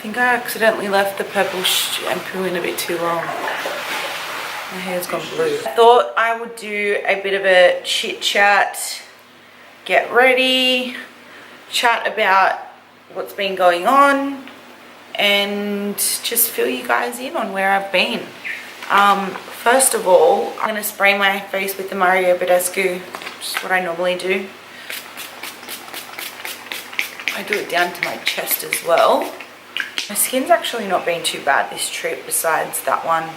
think I accidentally left the purple shampoo in a bit too long. My hair's gone blue. I thought I would do a bit of a chit chat, get ready, chat about what's been going on, and just fill you guys in on where I've been. First of all, I'm going to spray my face with the Mario Badescu, which is what I normally do. I do it down to my chest as well. My skin's actually not been too bad this trip, besides that one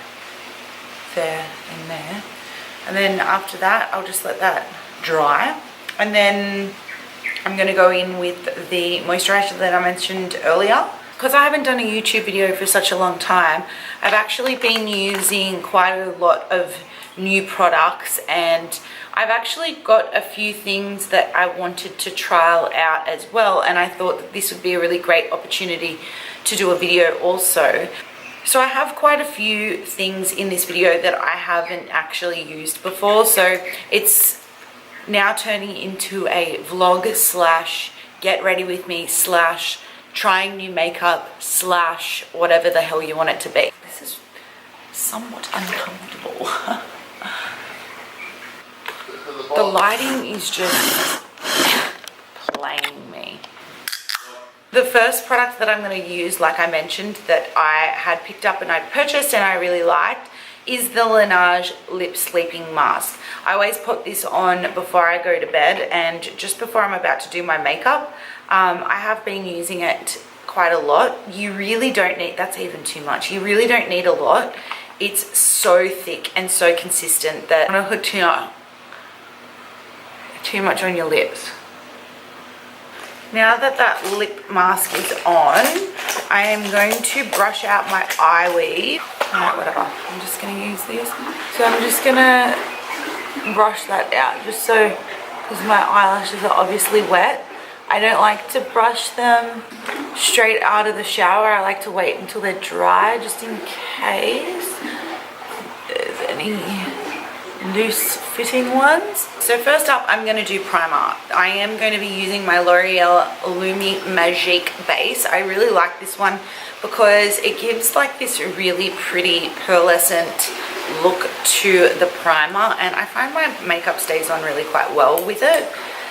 there and there. And then after that, I'll just let that dry. And then I'm going to go in with the moisturizer that I mentioned earlier. Because I haven't done a YouTube video for such a long time, I've actually been using quite a lot of new products, and I've actually got a few things that I wanted to trial out as well, and I thought that this would be a really great opportunity to do a video also. So I have quite a few things in this video that I haven't actually used before, so it's now turning into a vlog slash get ready with me slash trying new makeup slash whatever the hell you want it to be. This is somewhat uncomfortable. The lighting is just playing me. The first product that I'm going to use, like I mentioned, that I had picked up and I purchased and I really liked, is the Laneige Lip Sleeping Mask. I always put this on before I go to bed and just before I'm about to do my makeup. I have been using it quite a lot. You really don't need, that's even too much. You really don't need a lot. It's so thick and so consistent that I don't put too much on your lips. Now that that lip mask is on, I am going to brush out my eye weave. Alright, whatever. I'm just going to use this. So I'm just going to brush that out just so, because my eyelashes are obviously wet. I don't like to brush them straight out of the shower. I like to wait until they're dry just in case there's any loose fitting ones. So first up, I'm going to do primer. I am going to be using my L'Oreal Lumi Magique base. I really like this one because it gives like this really pretty pearlescent look to the primer, and I find my makeup stays on really quite well with it.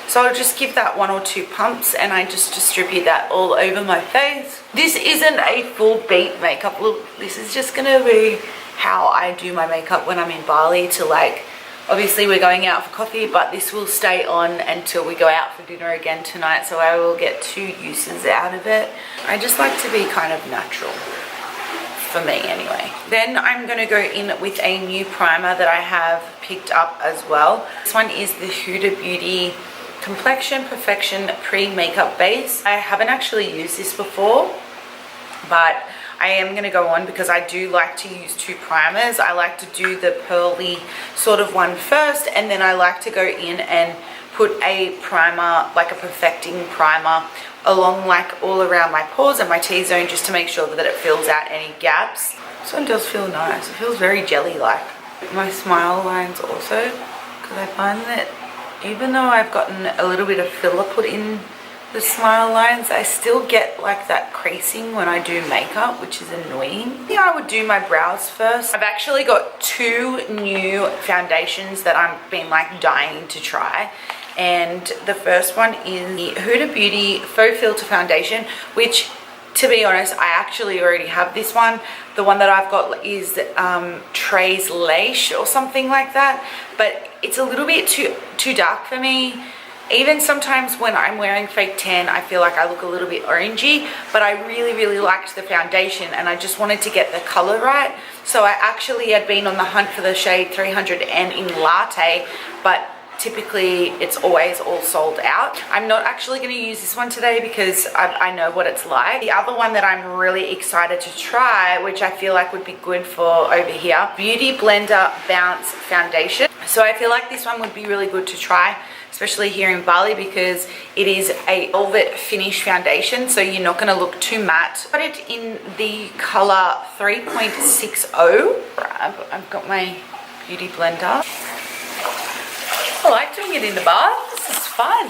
So I'll just give that 1 or 2 pumps and I just distribute that all over my face. This isn't a full beat makeup look. This is just gonna be how I do my makeup when I'm in Bali to, like, obviously we're going out for coffee, but this will stay on until we go out for dinner again tonight, so I will get 2 uses out of it. I just like to be kind of natural, for me anyway. Then I'm gonna go in with a new primer that I have picked up as well. This one is the Huda Beauty Complexion Perfection Pre-Makeup Base. I haven't actually used this before, but I am going to go on because I do like to use 2 primers. I like to do the pearly sort of one first, and then I like to go in and put a primer, like a perfecting primer, along like all around my pores and my T-zone, just to make sure that it fills out any gaps. This one does feel nice. It feels very jelly-like. My smile lines also, because I find that even though I've gotten a little bit of filler put in the smile lines, I still get like that creasing when I do makeup, which is annoying. Yeah, I would do my brows first. I've actually got 2 new foundations that I've been like dying to try. And the first one is the Huda Beauty Faux Filter Foundation, which, to be honest, I actually already have this one. The one that I've got is Trace Lace or something like that, but it's a little bit too dark for me. Even sometimes when I'm wearing fake tan, I feel like I look a little bit orangey, but I really liked the foundation and I just wanted to get the color right. So I actually had been on the hunt for the shade 300N in Latte, but typically it's always all sold out. I'm not actually going to use this one today because I know what it's like. The other one that I'm really excited to try, which I feel like would be good for over here, Beauty Blender Bounce Foundation. So I feel like this one would be really good to try, especially here in Bali, because it is a velvet finish foundation, so you're not going to look too matte. Got it in the color 3.60. I've got my beauty blender. I like doing it in the bath. This is fun.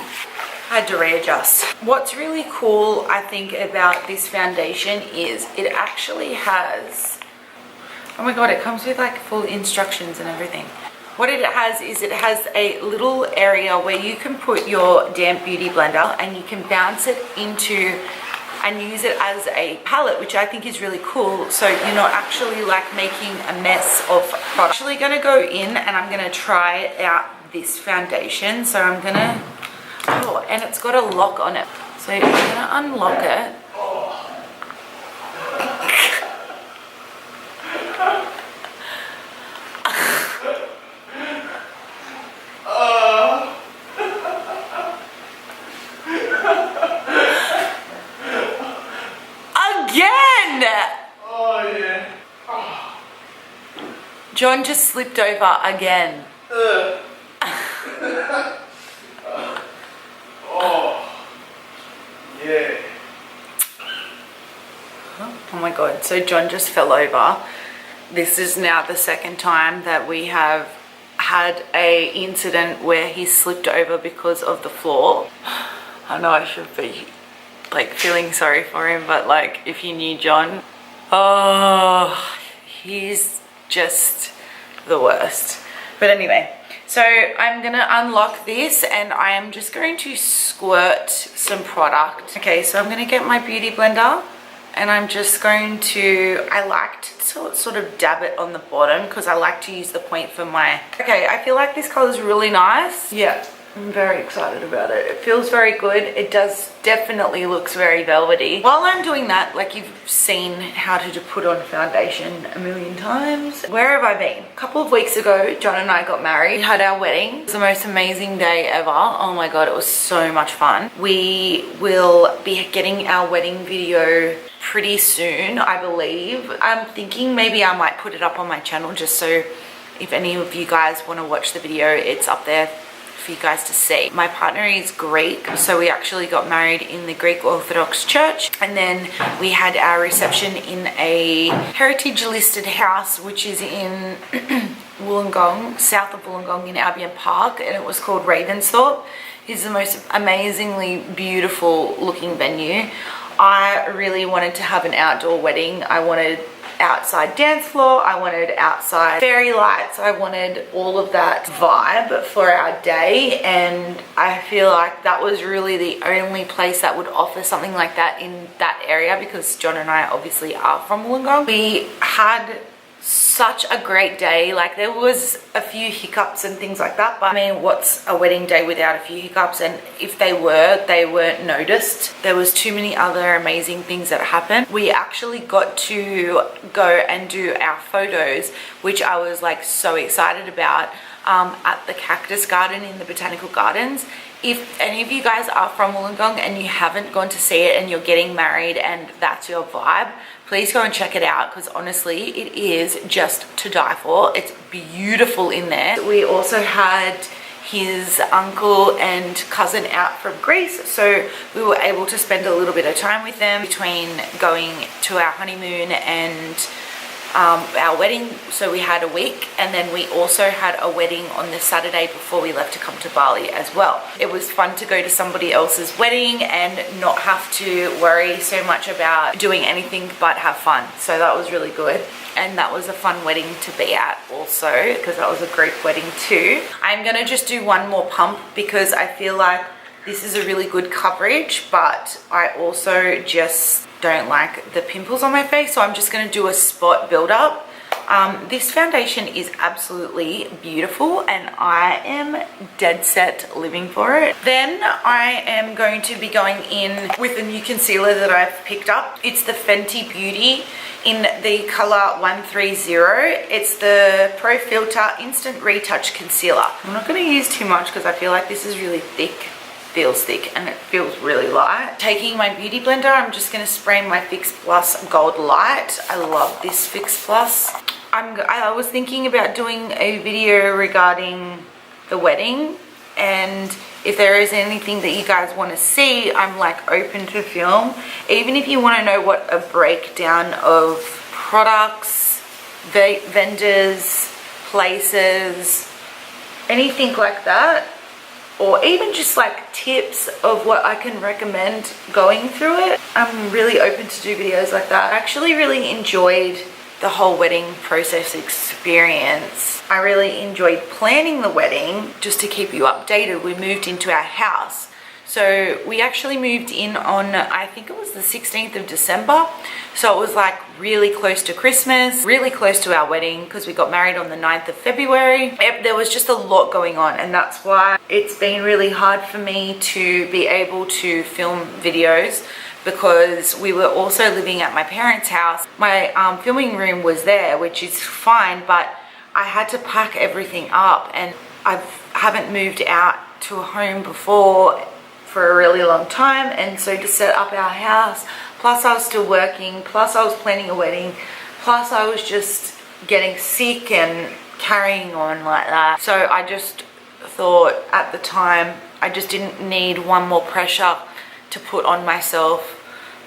I had to readjust. What's really cool, I think, about this foundation is it actually has, oh my god, it comes with like full instructions and everything. What it has is it has a little area where you can put your damp beauty blender and you can bounce it into and use it as a palette, which I think is really cool. So you're not actually like making a mess of product. I'm actually gonna go in and I'm gonna try out this foundation. So I'm gonna, oh, and it's got a lock on it. So I'm gonna unlock it. John just slipped over again. Oh, yeah. Oh my god, so John just fell over. This is now the second time that we have had a incident where he slipped over because of the floor. I know I should be like feeling sorry for him, but like if you knew John, oh, he's just the worst. But anyway, so I'm gonna unlock this and I am just going to squirt some product. Okay, so I'm gonna get my beauty blender and I'm just going to, I like to sort of dab it on the bottom because I like to use the point for my, okay, I feel like this color is really nice. Yeah, I'm very excited about it. It feels very good. It does definitely looks very velvety. While I'm doing that, like you've seen how to put on foundation a million times. Where have I been? A couple of weeks ago, John and I got married. We had our wedding. It was the most amazing day ever. Oh my god, it was so much fun. We will be getting our wedding video pretty soon, I believe. I'm thinking maybe I might put it up on my channel just so if any of you guys want to watch the video, it's up there for you guys to see. My partner is Greek, so we actually got married in the Greek Orthodox Church, and then we had our reception in a heritage listed house which is in Wollongong, south of Wollongong in Albion Park, and it was called Ravensthorpe. It's the most amazingly beautiful looking venue. I really wanted to have an outdoor wedding. I wanted outside dance floor, I wanted outside fairy lights, I wanted all of that vibe for our day, and I feel like that was really the only place that would offer something like that in that area because John and I obviously are from Wollongong. We had such a great day. Like there was a few hiccups and things like that, but I mean, what's a wedding day without a few hiccups? And if they weren't noticed. There was too many other amazing things that happened. We actually got to go and do our photos, which I was like so excited about, at the cactus garden in the botanical gardens. If any of you guys are from Wollongong and you haven't gone to see it and you're getting married and that's your vibe, please go and check it out because honestly it is just to die for. It's beautiful in there. We also had his uncle and cousin out from Greece, so we were able to spend a little bit of time with them between going to our honeymoon and our wedding. So we had a week, and then we also had a wedding on the Saturday before we left to come to Bali as well. It was fun to go to somebody else's wedding and not have to worry so much about doing anything but have fun. So that was really good, and that was a fun wedding to be at also because that was a Greek wedding too. I'm gonna just do one more pump because I feel like this is a really good coverage, but I also just don't like the pimples on my face, so I'm just going to do a spot build up. This foundation is absolutely beautiful and I am dead set living for it. Then I am going to be going in with a new concealer that I've picked up. It's the Fenty Beauty in the color 130. It's the Pro Filter Instant Retouch Concealer. I'm not going to use too much because I feel like this is really thick. Feels thick and it feels really light. Taking my beauty blender, I'm just going to spray my Fix Plus Gold Light. I love this Fix Plus. I was thinking about doing a video regarding the wedding, and if there is anything that you guys want to see, I'm like open to film. Even if you want to know what a breakdown of products, vendors, places, anything like that, or even just like tips of what I can recommend going through it, I'm really open to do videos like that. I actually really enjoyed the whole wedding process experience. I really enjoyed planning the wedding. Just to keep you updated, we moved into our house. So we actually moved in on, I think it was the 16th of December. So it was like really close to Christmas, really close to our wedding, because we got married on the 9th of February. There was just a lot going on, and that's why it's been really hard for me to be able to film videos, because we were also living at my parents' house. My filming room was there, which is fine, but I had to pack everything up, and I haven't moved out to a home before for a really long time, and so to set up our house, plus I was still working, plus I was planning a wedding, plus I was just getting sick and carrying on like that. So I just thought at the time I just didn't need one more pressure to put on myself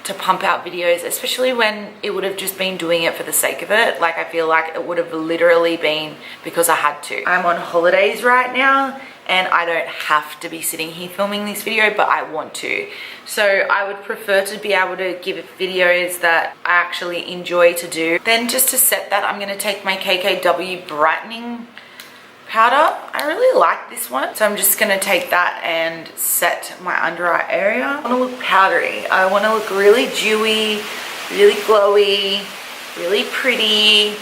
to pump out videos, especially when it would have just been doing it for the sake of it. Like, I feel like it would have literally been because I had to. I'm on holidays right now, and I don't have to be sitting here filming this video, but I want to. So I would prefer to be able to give videos that I actually enjoy to do. Then just to set that, I'm gonna take my KKW brightening powder. I really like this one, so I'm just gonna take that and set my under eye area. I wanna look powdery. I wanna look really dewy, really glowy, really pretty,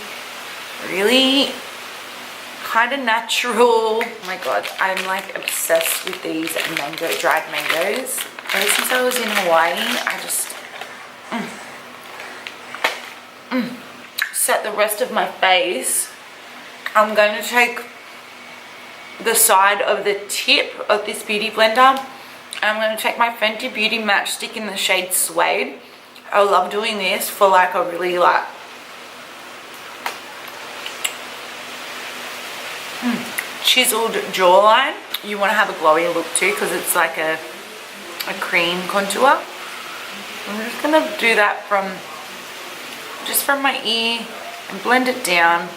really kind of natural. Oh my god, I'm like obsessed with these dried mangoes. Ever since I was in Hawaii, I just set the rest of my face. I'm going to take the side of the tip of this beauty blender. I'm going to take my Fenty Beauty matchstick in the shade Suede. I love doing this for like a really like chiseled jawline. You want to have a glowy look too, because it's like a cream contour. I'm just going to do that from my ear and blend it down.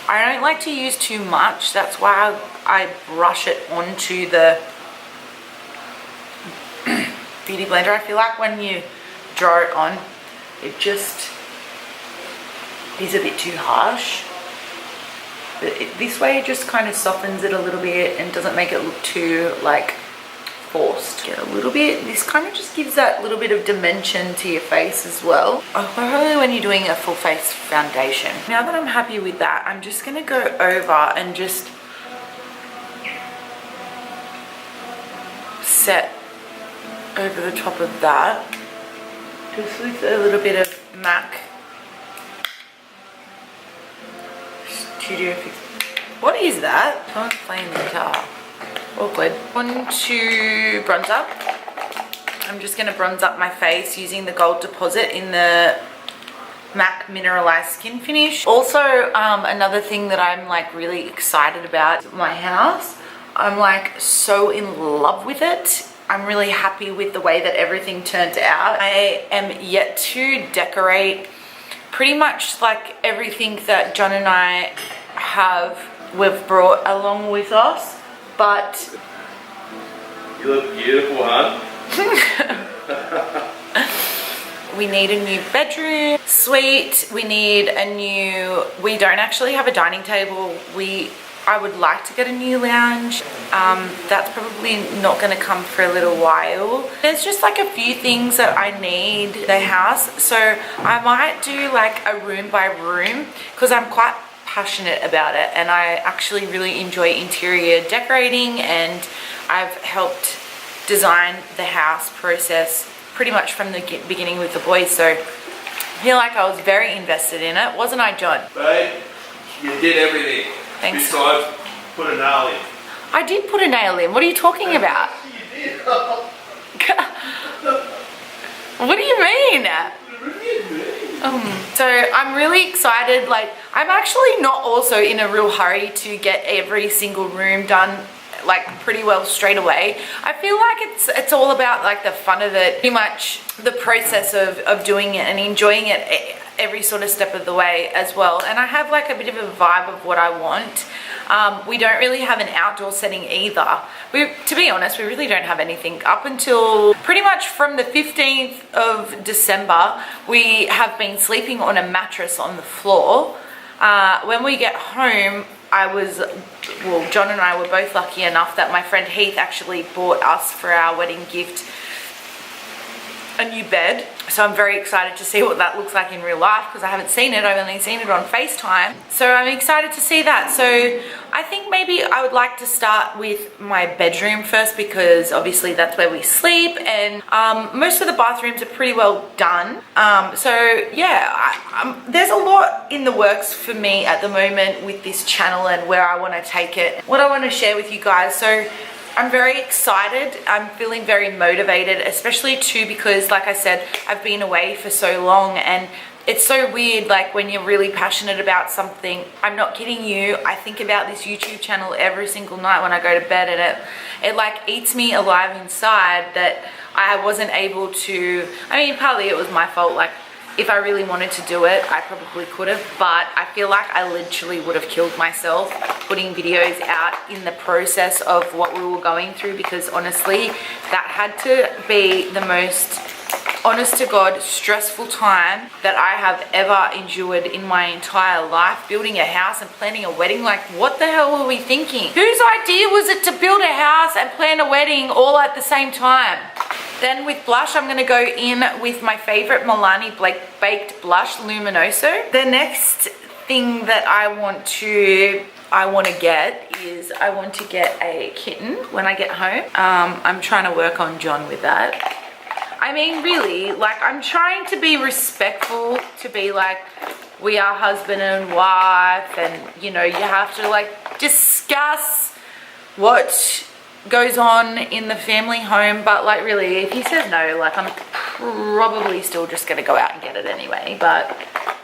I don't like to use too much, that's why I brush it onto the beauty blender. I feel like when you draw it on, it just is a bit too harsh. But this way it just kind of softens it a little bit and doesn't make it look too like forced. Get a little bit, this kind of just gives that little bit of dimension to your face as well. Probably when you're doing a full face foundation. Now that I'm happy with that, I'm just gonna go over and just set over the top of that, just with a little bit of MAC Studio Fix. What is that? Someone's playing the guitar. Awkward. On to bronzer. I'm just going to bronze up my face using the Gold Deposit in the MAC Mineralized Skin Finish. Also, another thing that I'm like really excited about, my house. I'm like so in love with it. I'm really happy with the way that everything turned out. I am yet to decorate pretty much like everything that John and I we've brought along with us. But you look beautiful, huh? we need a new bedroom suite. We don't actually have a dining table. I would like to get a new lounge. That's probably not going to come for a little while. There's just like a few things that I need the house, so I might do like a room by room, because I'm quite passionate about it, and I actually really enjoy interior decorating, and I've helped design the house process pretty much from the beginning with the boys, so I feel like I was very invested in it, wasn't I, John? Babe, you did everything. Thanks. Besides put a nail in. I did put a nail in. What are you talking about? You did. What do you mean? So I'm really excited. Like, I'm actually not also in a real hurry to get every single room done like pretty well straight away. I feel like it's all about like the fun of it, pretty much the process of doing it and enjoying it. every sort of step of the way as well. And I have like a bit of a vibe of what I want. We don't really have an outdoor setting either. To be honest, we really don't have anything up until pretty much from the 15th of December. We have been sleeping on a mattress on the floor. When we get home, John and I were both lucky enough that my friend Heath actually bought us for our wedding gift a new bed. So I'm very excited to see what that looks like in real life, because I haven't seen it. I've only seen it on FaceTime. So I'm excited to see that. So I think maybe I would like to start with my bedroom first, because obviously that's where we sleep, and most of the bathrooms are pretty well done. So yeah, there's a lot in the works for me at the moment with this channel and where I want to take it, what I want to share with you guys. So I'm very excited. I'm feeling very motivated, especially too because, like I said, I've been away for so long, and it's so weird, like when you're really passionate about something. I'm not kidding you, I think about this YouTube channel every single night when I go to bed, and it like eats me alive inside that I wasn't able to. I mean, partly it was my fault. Like, if I really wanted to do it, I probably could have, but I feel like I literally would have killed myself putting videos out in the process of what we were going through, because honestly, that had to be the most honest to God stressful time that I have ever endured in my entire life. Building a house and planning a wedding, like what the hell were we thinking? Whose idea was it to build a house and plan a wedding all at the same time? Then with blush, I'm going to go in with my favorite Milani Baked Blush, Luminoso. The next thing that I want to get is I want to get a kitten when I get home. I'm trying to work on John with that. I mean, really, like, I'm trying to be respectful, to be like, we are husband and wife, and you know, you have to like discuss what goes on in the family home. But like, really, if he says no, like, I'm probably still just gonna go out and get it anyway. But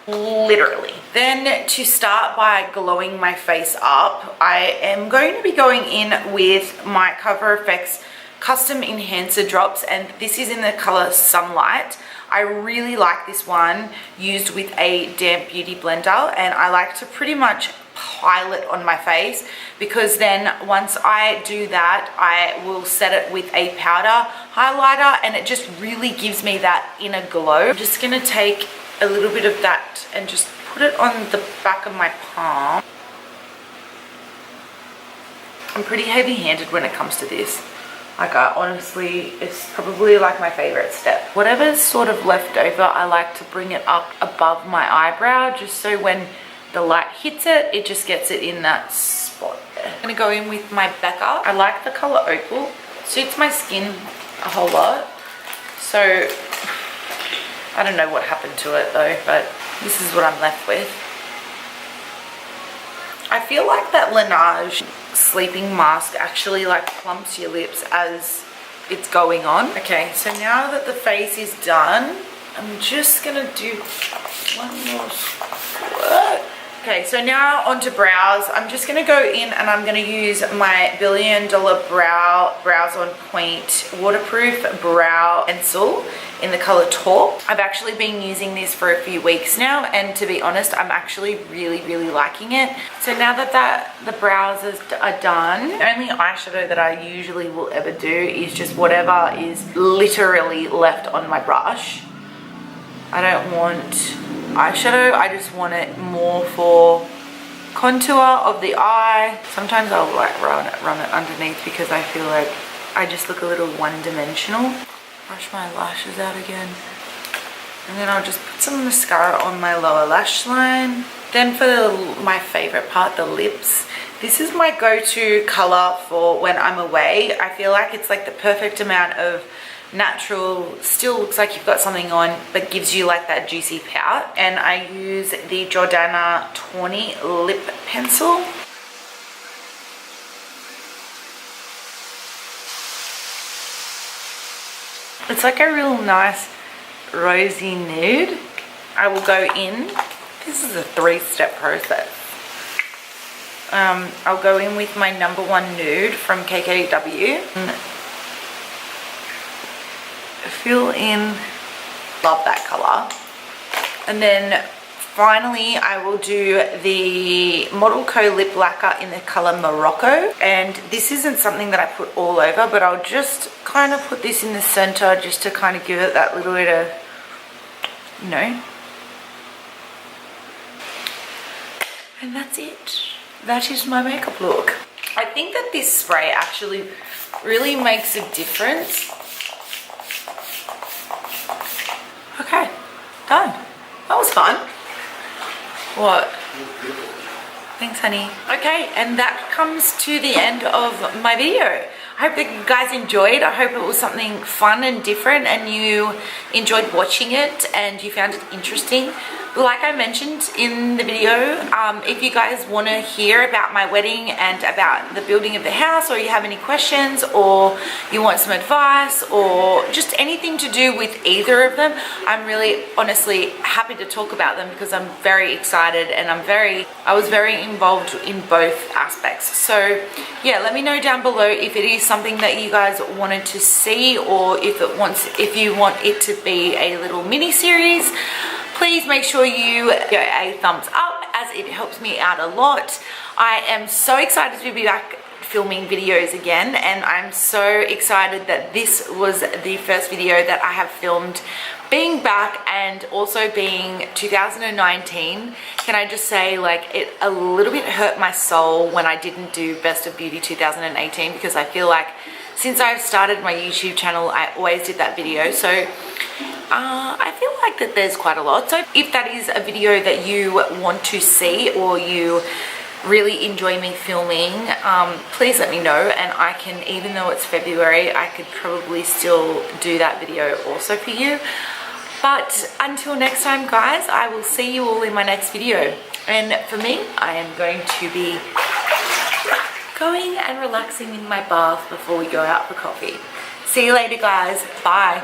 literally, then to start by glowing my face up, I am going to be going in with my Cover FX Custom Enhancer Drops, and this is in the color Sunlight. I really like this one used with a damp beauty blender, and I like to pretty much pile it on my face, because then once I do that, I will set it with a powder highlighter, and it just really gives me that inner glow. I'm just gonna take a little bit of that and just put it on the back of my palm. I'm pretty heavy-handed when it comes to this. Like, honestly, it's probably like my favorite step. Whatever's sort of left over, I like to bring it up above my eyebrow, just so when the light hits it, it just gets it in that spot there. I'm gonna go in with my Becca. I like the color Opal. Suits my skin a whole lot. So, I don't know what happened to it though, but this is what I'm left with. I feel like that Laneige sleeping mask actually like plumps your lips as it's going on. Okay, so now that the face is done, I'm just gonna do one more squirt. Okay, so now onto brows. I'm just gonna go in and I'm gonna use my $1 Billion Brows on Point waterproof brow pencil in the color Taupe. I've actually been using this for a few weeks now, and to be honest, I'm actually really liking it. So now that the brows are done, the only eyeshadow that I usually will ever do is just whatever is literally left on my brush. I don't want eyeshadow, I just want it more for contour of the eye. Sometimes I'll like run it underneath, because I feel like I just look a little one-dimensional. Brush my lashes out again, and then I'll just put some mascara on my lower lash line. Then for my favorite part, the lips. This is my go-to color for when I'm away. I feel like it's like the perfect amount of natural, still looks like you've got something on, but gives you like that juicy pout. And I use the Jordana Tawny lip pencil. It's like a real nice rosy nude. I will go in, this is a 3-step process. I'll go in with my #1 nude from KKW. Fill in, love that color. And then finally, I will do the Model Co lip lacquer in the color Morocco. And this isn't something that I put all over, but I'll just kind of put this in the center just to kind of give it that little bit of, you know. And that's it. That is my makeup look. I think that this spray actually really makes a difference. Okay, done. That was fun. What? Thanks, honey. Okay, and that comes to the end of my video. I hope that you guys enjoyed. I hope it was something fun and different and you enjoyed watching it and you found it interesting. Like I mentioned in the video, if you guys want to hear about my wedding and about the building of the house, or you have any questions, or you want some advice, or just anything to do with either of them, I'm really honestly happy to talk about them because I'm very excited and I was very involved in both aspects. So yeah, let me know down below if it is something that you guys wanted to see, or if you want it to be a little mini series. Please make sure you give a thumbs up, as it helps me out a lot. I am so excited to be back filming videos again, and I'm so excited that this was the first video that I have filmed being back, and also being 2019. Can I just say, like, it a little bit hurt my soul when I didn't do Best of Beauty 2018, because I feel like since I've started my YouTube channel, I always did that video. So I feel like that there's quite a lot. So if that is a video that you want to see, or you really enjoy me filming, please let me know, and I can, even though it's February, I could probably still do that video also for you. But until next time, guys, I will see you all in my next video. And for me, I am going to be going and relaxing in my bath before we go out for coffee. See you later, guys. Bye.